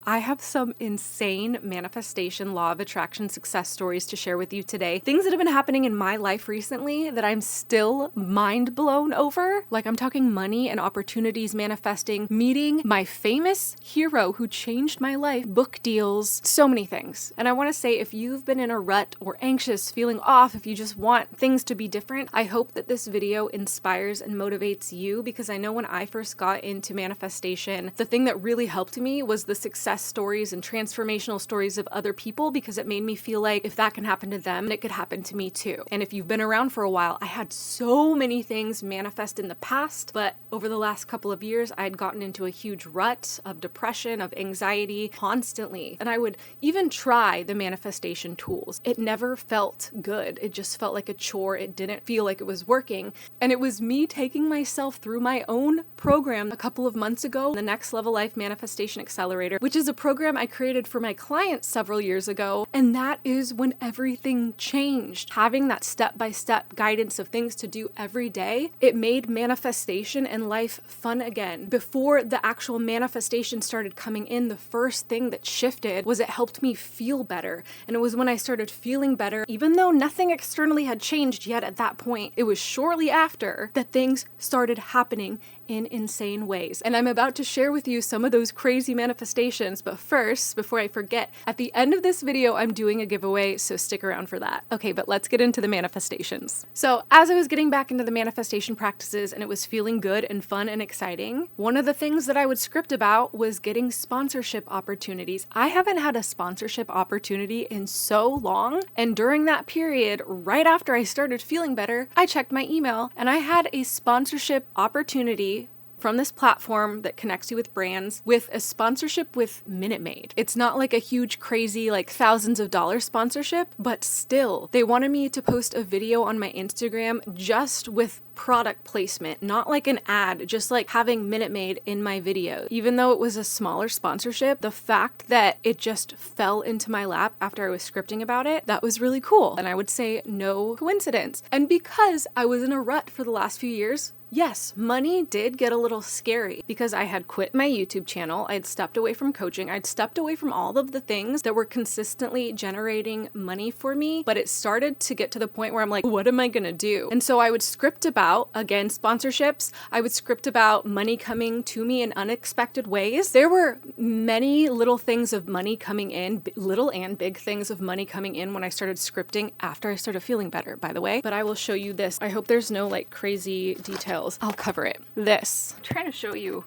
I have some insane manifestation, law of attraction success stories to share with you today. Things that have been happening in my life recently that I'm still mind blown over. Like, I'm talking money and opportunities manifesting, meeting my famous hero who changed my life, book deals, so many things. And I want to say, if you've been in a rut or anxious, feeling off, if you just want things to be different, I hope that this video inspires and motivates you, because I know when I first got into manifestation, the thing that really helped me was the success stories and transformational stories of other people, because it made me feel like if that can happen to them, it could happen to me too. And if you've been around for a while, I had so many things manifest in the past, but over the last couple of years, I had gotten into a huge rut of depression, of anxiety constantly. And I would even try the manifestation tools. It never felt good. It just felt like a chore. It didn't feel like it was working. And it was me taking myself through my own program a couple of months ago, the Next Level Life Manifestation Accelerator, which is a program I created for my clients several years ago. And that is when everything changed. Having that step-by-step guidance of things to do every day, it made manifestation and life fun again. Before the actual manifestation started coming in, the first thing that shifted was it helped me feel better. And it was when I started feeling better, even though nothing externally had changed yet at that point, it was shortly after that things started happening in insane ways. And I'm about to share with you some of those crazy manifestations, but first, before I forget, at the end of this video, I'm doing a giveaway, so stick around for that. Okay, but let's get into the manifestations. So as I was getting back into the manifestation practices and it was feeling good and fun and exciting, one of the things that I would script about was getting sponsorship opportunities. I haven't had a sponsorship opportunity in so long, and during that period, right after I started feeling better, I checked my email and I had a sponsorship opportunity from this platform that connects you with brands, with a sponsorship with Minute Maid. It's not like a huge, crazy, like thousands of dollars sponsorship, but still, they wanted me to post a video on my Instagram just with product placement, not like an ad, just like having Minute Maid in my video. Even though it was a smaller sponsorship, the fact that it just fell into my lap after I was scripting about it, that was really cool. And I would say no coincidence. And because I was in a rut for the last few years, yes, money did get a little scary because I had quit my YouTube channel. I'd stepped away from coaching. I'd stepped away from all of the things that were consistently generating money for me. But it started to get to the point where I'm like, what am I going to do? And so I would script about, again, sponsorships. I would script about money coming to me in unexpected ways. There were many little things of money coming in, little and big things of money coming in when I started scripting after I started feeling better, by the way. But I will show you this. I hope there's no like crazy details. I'll cover it. This. I'm trying to show you.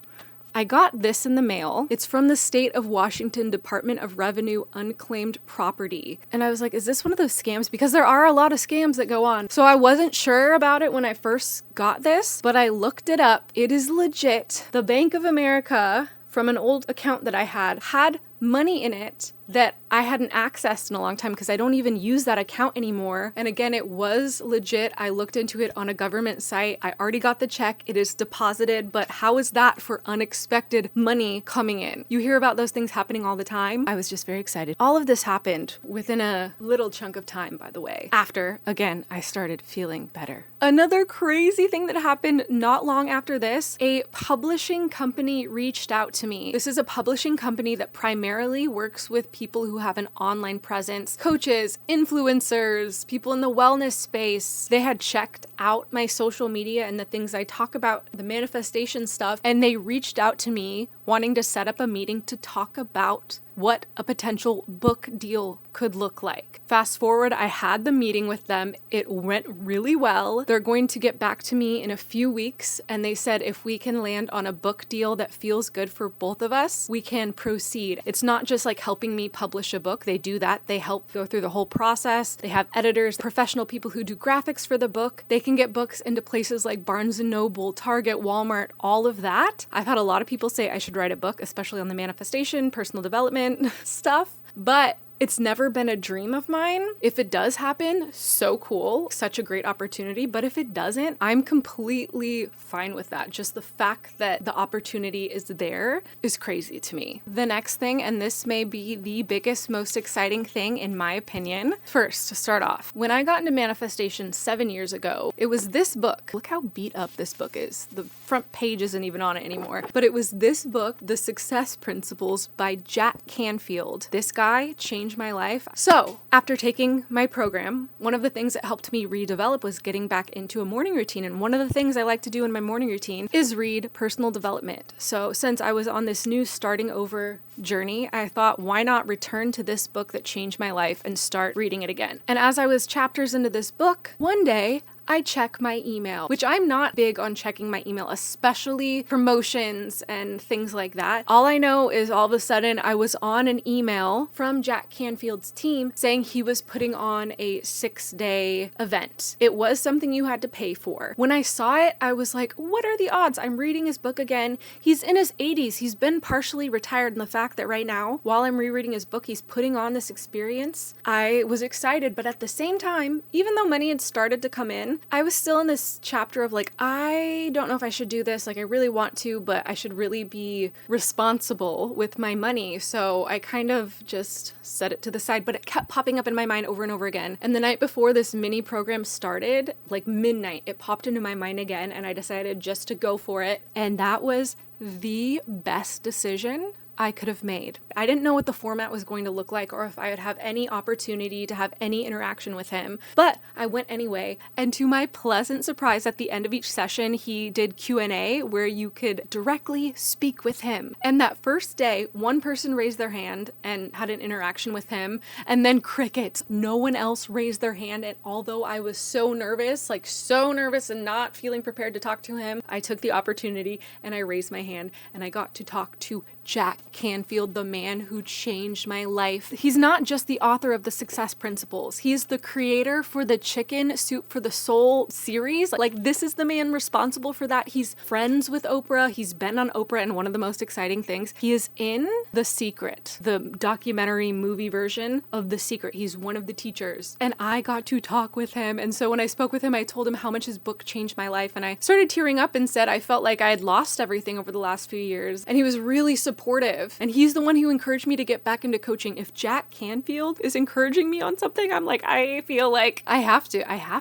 I got this in the mail. It's from the State of Washington Department of Revenue Unclaimed Property. And I was like, is this one of those scams? Because there are a lot of scams that go on. So I wasn't sure about it when I first got this, but I looked it up. It is legit. The Bank of America, from an old account that I had money in it that I hadn't accessed in a long time because I don't even use that account anymore. And again, it was legit. I looked into it on a government site. I already got the check. It is deposited, but how is that for unexpected money coming in? You hear about those things happening all the time. I was just very excited. All of this happened within a little chunk of time, by the way, after, again, I started feeling better. Another crazy thing that happened not long after this, a publishing company reached out to me. This is a publishing company that primarily works with people who have an online presence, coaches, influencers, people in the wellness space. They had checked out my social media and the things I talk about, the manifestation stuff, and they reached out to me wanting to set up a meeting to talk about what a potential book deal could look like. Fast forward, I had the meeting with them. It went really well. They're going to get back to me in a few weeks, and they said if we can land on a book deal that feels good for both of us, we can proceed. It's not just like helping me publish a book. They do that. They help go through the whole process. They have editors, professional people who do graphics for the book. They can get books into places like Barnes & Noble, Target, Walmart, all of that. I've had a lot of people say I should write a book, especially on the manifestation, personal development stuff, but It's never been a dream of mine. If it does happen, so cool. Such a great opportunity. But if it doesn't, I'm completely fine with that. Just the fact that the opportunity is there is crazy to me. The next thing, and this may be the biggest, most exciting thing in my opinion. First, to start off, when I got into manifestation 7 years ago, it was this book. Look how beat up this book is. The front page isn't even on it anymore. But it was this book, The Success Principles by Jack Canfield. This guy changed my life. So after taking my program, one of the things that helped me redevelop was getting back into a morning routine. And one of the things I like to do in my morning routine is read personal development. So since I was on this new starting over journey, I thought, why not return to this book that changed my life and start reading it again? And as I was chapters into this book, one day I check my email, which I'm not big on checking my email, especially promotions and things like that. All I know is all of a sudden I was on an email from Jack Canfield's team saying he was putting on a 6-day event. It was something you had to pay for. When I saw it, I was like, what are the odds? I'm reading his book again. He's in his 80s. He's been partially retired. And the fact that right now, while I'm rereading his book, he's putting on this experience, I was excited. But at the same time, even though money had started to come in, I was still in this chapter of like, I don't know if I should do this. Like, I really want to, but I should really be responsible with my money. So I kind of just set it to the side, but it kept popping up in my mind over and over again. And the night before this mini program started, like midnight, it popped into my mind again, and I decided just to go for it. And that was the best decision I could have made. I didn't know what the format was going to look like or if I would have any opportunity to have any interaction with him, but I went anyway. And to my pleasant surprise, at the end of each session, he did Q&A where you could directly speak with him. And that first day, one person raised their hand and had an interaction with him, and then crickets. No one else raised their hand. And although I was so nervous and not feeling prepared to talk to him, I took the opportunity and I raised my hand and I got to talk to Jack Canfield, the man who changed my life. He's not just the author of The Success Principles. He's the creator for the Chicken Soup for the Soul series. Like, this is the man responsible for that. He's friends with Oprah. He's been on Oprah, and one of the most exciting things, he is in The Secret, the documentary movie version of The Secret. He's one of the teachers, and I got to talk with him. And so when I spoke with him, I told him how much his book changed my life, and I started tearing up and said I felt like I had lost everything over the last few years. And he was really supportive, and he's the one who encouraged me to get back into coaching. If Jack Canfield is encouraging me on something, I'm like, I feel like I have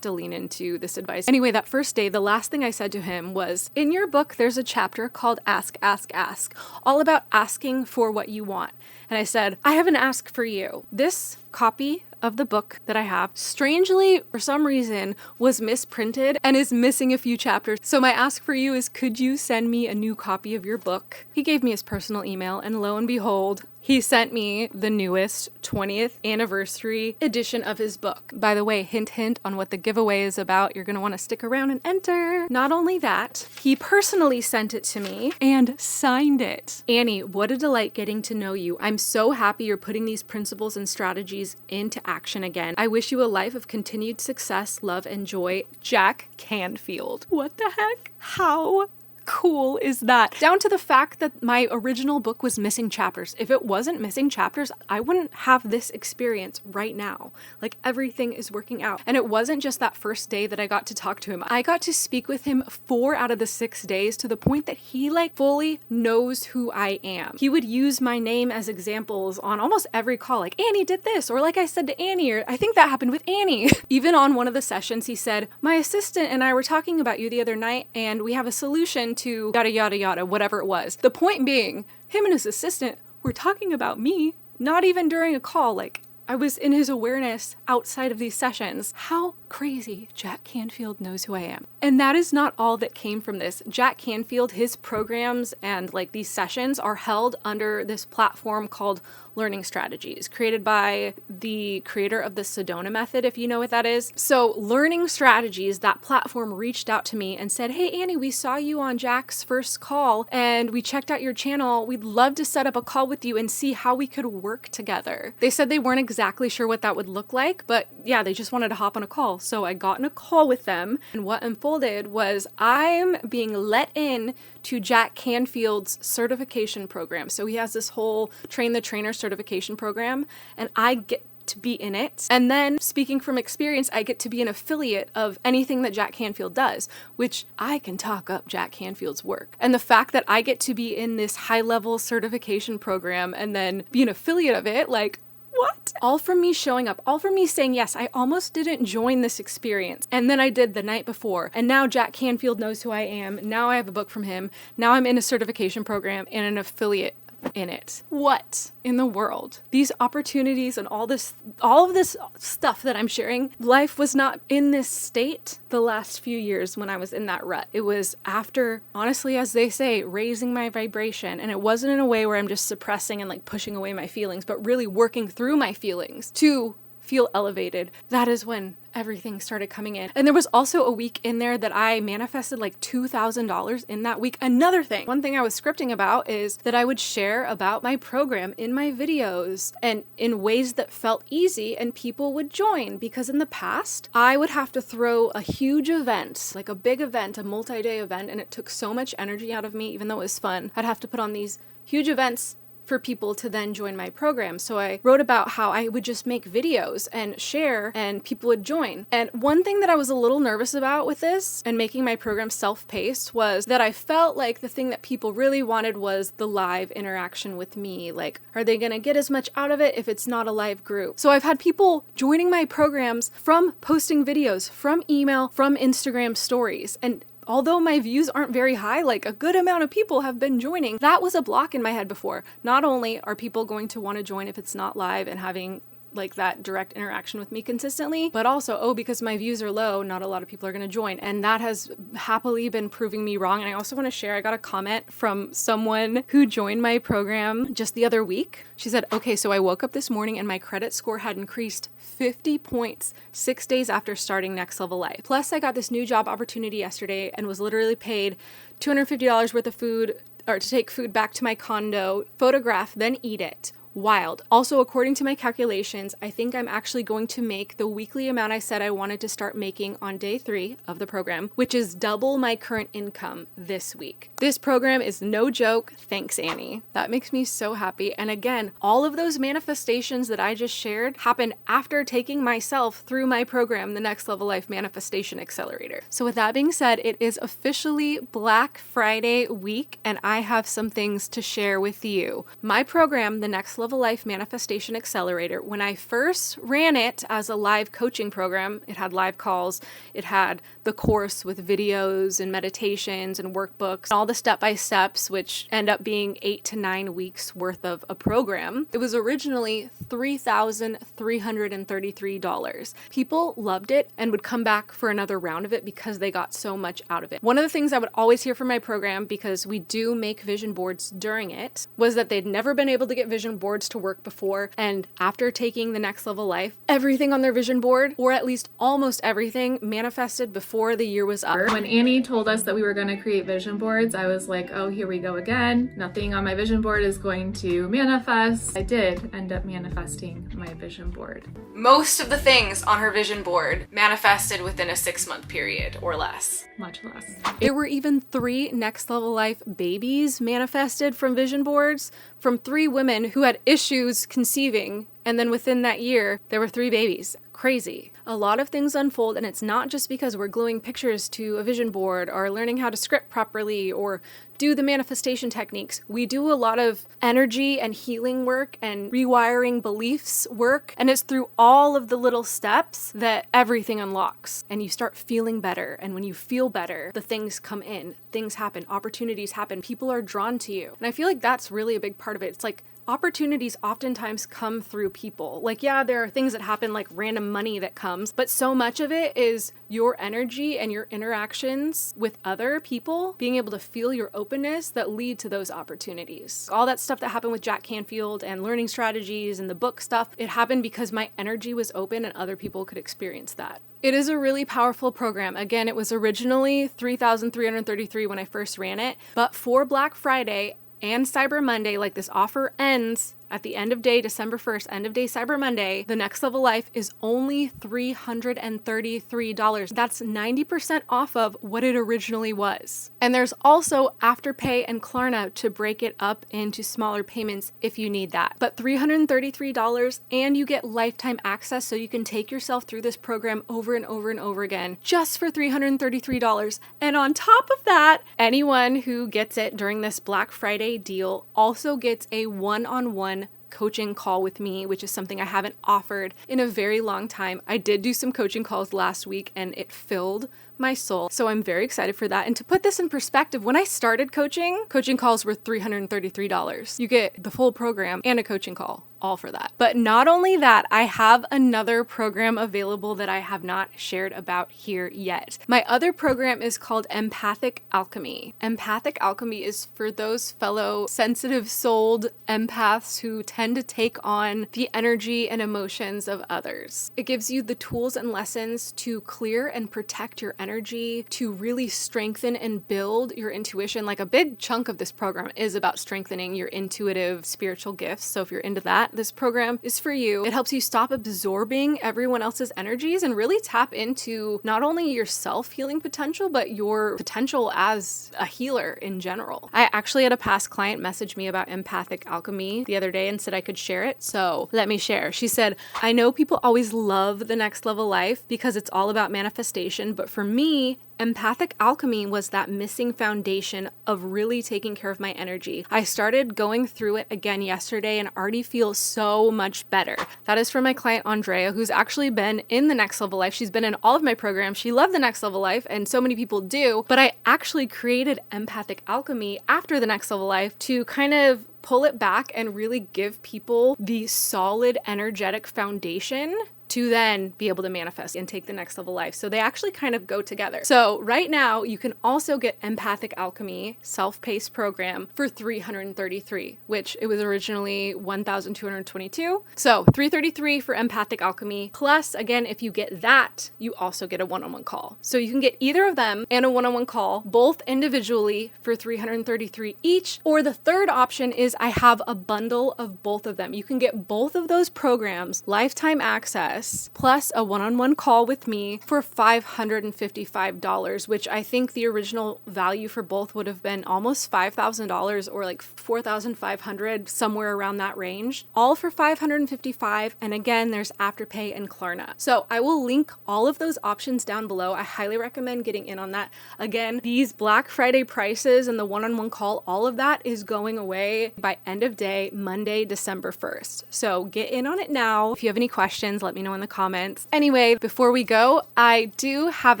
to lean into this advice. Anyway, that first day, the last thing I said to him was, in your book, there's a chapter called Ask, Ask, Ask, all about asking for what you want. And I said, I have an ask for you. This copy of the book that I have, strangely, for some reason, was misprinted and is missing a few chapters. So my ask for you is, could you send me a new copy of your book? He gave me his personal email, and lo and behold, he sent me the newest 20th anniversary edition of his book. By the way, hint, hint on what the giveaway is about. You're going to want to stick around and enter. Not only that, he personally sent it to me and signed it. Annie, what a delight getting to know you. I'm so happy you're putting these principles and strategies into action again. I wish you a life of continued success, love, and joy. Jack Canfield. What the heck? How cool is that? Down to the fact that my original book was missing chapters. If it wasn't missing chapters, I wouldn't have this experience right now. Like, everything is working out. And it wasn't just that first day that I got to talk to him. I got to speak with him 4 out of the 6 days, to the point that he fully knows who I am. He would use my name as examples on almost every call. Like, Annie did this, or like I said to Annie, or I think that happened with Annie. Even on one of the sessions, he said, my assistant and I were talking about you the other night, and we have a solution to yada, yada, yada, whatever it was. The point being, him and his assistant were talking about me, not even during a call. Like, I was in his awareness outside of these sessions. How crazy. Jack Canfield knows who I am. And that is not all that came from this. Jack Canfield, his programs and these sessions are held under this platform called Learning Strategies, created by the creator of the Sedona method, if you know what that is. So Learning Strategies, that platform, reached out to me and said, hey, Annie, we saw you on Jack's first call and we checked out your channel. We'd love to set up a call with you and see how we could work together. They said they weren't exactly sure what that would look like, but yeah, they just wanted to hop on a call. So I got in a call with them, and what unfolded was I'm being let in to Jack Canfield's certification program. So he has this whole Train the Trainer certification program, and I get to be in it. And then, speaking from experience, I get to be an affiliate of anything that Jack Canfield does, which I can talk up Jack Canfield's work. And the fact that I get to be in this high-level certification program and then be an affiliate of it, like, what? All from me showing up, all from me saying, yes, I almost didn't join this experience. And then I did the night before. And now Jack Canfield knows who I am. Now I have a book from him. Now I'm in a certification program and an affiliate in it. What in the world? These opportunities and all of this stuff that I'm sharing, life was not in this state the last few years when I was in that rut. It was after, honestly, as they say, raising my vibration. And it wasn't in a way where I'm just suppressing and like pushing away my feelings, but really working through my feelings to feel elevated. That is when everything started coming in. And there was also a week in there that I manifested like $2,000 in that week. Another thing, one thing I was scripting about is that I would share about my program in my videos and in ways that felt easy, and people would join, because in the past I would have to throw a huge event, like a big event, a multi-day event, and it took so much energy out of me, even though it was fun. I'd have to put on these huge events for people to then join my program. So I wrote about how I would just make videos and share and people would join. And one thing that I was a little nervous about with this and making my program self-paced was that I felt like the thing that people really wanted was the live interaction with me. Like, are they gonna get as much out of it if it's not a live group? So I've had people joining my programs from posting videos, from email, from Instagram stories. And although my views aren't very high, like a good amount of people have been joining. That was a block in my head before. Not only are people going to want to join if it's not live and having like that direct interaction with me consistently, but also, because my views are low, not a lot of people are going to join. And that has happily been proving me wrong. And I also want to share, I got a comment from someone who joined my program just the other week. She said, okay, so I woke up this morning and my credit score had increased 50 points 6 days after starting Next Level Life. Plus I got this new job opportunity yesterday and was literally paid $250 worth of food, or to take food back to my condo, photograph, then eat it. Wild. Also, according to my calculations, I think I'm actually going to make the weekly amount I said I wanted to start making on day 3 of the program, which is double my current income this week. This program is no joke. Thanks, Annie. That makes me so happy. And again, all of those manifestations that I just shared happened after taking myself through my program, the Next Level Life Manifestation Accelerator. So with that being said, it is officially Black Friday week, and I have some things to share with you. My program, the Next Level Life Manifestation Accelerator, when I first ran it as a live coaching program, it had live calls, it had the course with videos and meditations and workbooks, all the step-by-steps, which end up being 8 to 9 weeks worth of a program. It was originally $3,333. People loved it and would come back for another round of it because they got so much out of it. One of the things I would always hear from my program, because we do make vision boards during it, was that they'd never been able to get vision boards to work before, and after taking the Next Level Life, everything on their vision board, or at least almost everything, manifested before the year was up. When Annie told us that we were going to create vision boards, I was like, oh, here we go again. Nothing on my vision board is going to manifest. I did end up manifesting my vision board. Most of the things on her vision board manifested within a 6-month period or less. Much less. There were even 3 Next Level Life babies manifested from vision boards from 3 women who had issues conceiving, and then within that year, there were 3 babies. Crazy. A lot of things unfold, and it's not just because we're gluing pictures to a vision board or learning how to script properly or do the manifestation techniques. We do a lot of energy and healing work and rewiring beliefs work, and it's through all of the little steps that everything unlocks and you start feeling better. And when you feel better, the things come in, things happen, opportunities happen, people are drawn to you. And I feel like that's really a big part of it. It's like opportunities oftentimes come through people. Like, yeah, there are things that happen, like random money that comes, but so much of it is your energy and your interactions with other people, being able to feel your openness that lead to those opportunities. All that stuff that happened with Jack Canfield and learning strategies and the book stuff, it happened because my energy was open and other people could experience that. It is a really powerful program. Again, it was originally $3,333 when I first ran it, but for Black Friday and Cyber Monday, like, this offer ends At the end of day, December 1st, end of day Cyber Monday, the Next Level Life is only $333. That's 90% off of what it originally was. And there's also Afterpay and Klarna to break it up into smaller payments if you need that. But $333, and you get lifetime access, so you can take yourself through this program over and over and over again just for $333. And on top of that, anyone who gets it during this Black Friday deal also gets a one-on-one coaching call with me, which is something I haven't offered in a very long time. I did do some coaching calls last week and it filled my soul. So I'm very excited for that. And to put this in perspective, when I started coaching calls were $333. You get the full program and a coaching call, all for that. But not only that, I have another program available that I have not shared about here yet. My other program is called Empathic Alchemy. Empathic Alchemy is for those fellow sensitive-souled empaths who tend to take on the energy and emotions of others. It gives you the tools and lessons to clear and protect your energy, to really strengthen and build your intuition. Like, a big chunk of this program is about strengthening your intuitive spiritual gifts. So if you're into that, this program is for you. It helps you stop absorbing everyone else's energies and really tap into not only your self-healing potential, but your potential as a healer in general. I actually had a past client message me about Empathic Alchemy the other day and said I could share it. So let me share. She said, I know people always love the Next Level Life because it's all about manifestation, but for me, Empathic Alchemy was that missing foundation of really taking care of my energy. I started going through it again yesterday and already feel so much better. That is from my client Andrea, who's actually been in the Next Level Life. She's been in all of my programs. She loved the Next Level Life, and so many people do, but I actually created Empathic Alchemy after the Next Level Life to kind of pull it back and really give people the solid energetic foundation to then be able to manifest and take the next level life. So they actually kind of go together. So right now you can also get Empathic Alchemy self-paced program for $333, which it was originally $1,222. So $333 for Empathic Alchemy. Plus, again, if you get that, you also get a one-on-one call. So you can get either of them and a one-on-one call, both individually for $333 each. Or the third option is I have a bundle of both of them. You can get both of those programs, lifetime access, plus a one-on-one call with me for $555, which I think the original value for both would have been almost $5,000 or like $4,500, somewhere around that range. All for $555, and again, there's Afterpay and Klarna. So I will link all of those options down below. I highly recommend getting in on that. Again, these Black Friday prices and the one-on-one call, all of that is going away by end of day, Monday, December 1st. So get in on it now. If you have any questions, let me know in the comments. Anyway, before we go, I do have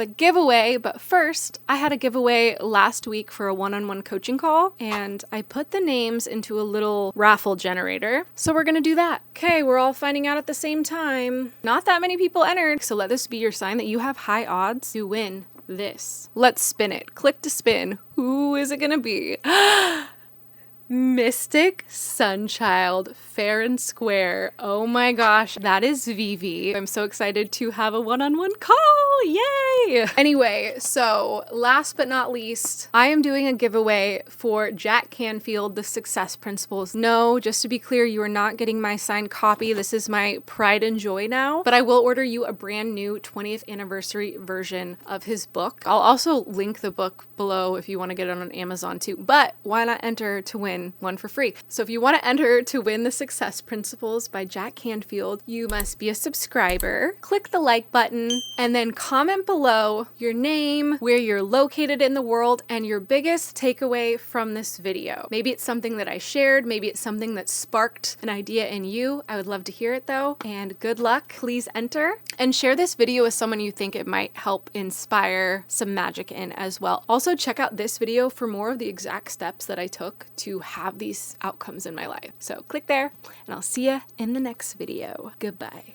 a giveaway, but first, I had a giveaway last week for a one-on-one coaching call, and I put the names into a little raffle generator. So we're gonna do that. Okay, we're all finding out at the same time. Not that many people entered, so let this be your sign that you have high odds to win this. Let's spin it. Click to spin. Who is it gonna be? Mystic Sunchild, fair and square. Oh my gosh, that is Vivi. I'm so excited to have a one-on-one call. Yay! Anyway, so last but not least, I am doing a giveaway for Jack Canfield, The Success Principles. No, just to be clear, you are not getting my signed copy. This is my pride and joy now, but I will order you a brand new 20th anniversary version of his book. I'll also link the book below if you want to get it on Amazon too, but why not enter to win one for free? So if you want to enter to win The Success Principles by Jack Canfield, you must be a subscriber, click the like button, and then comment below your name, where you're located in the world, and your biggest takeaway from this video. Maybe it's something that I shared, maybe it's something that sparked an idea in you. I would love to hear it though, and good luck. Please enter and share this video with someone you think it might help inspire some magic in as well. Also, check out this video for more of the exact steps that I took to have these outcomes in my life. So click there, and I'll see you in the next video. Goodbye.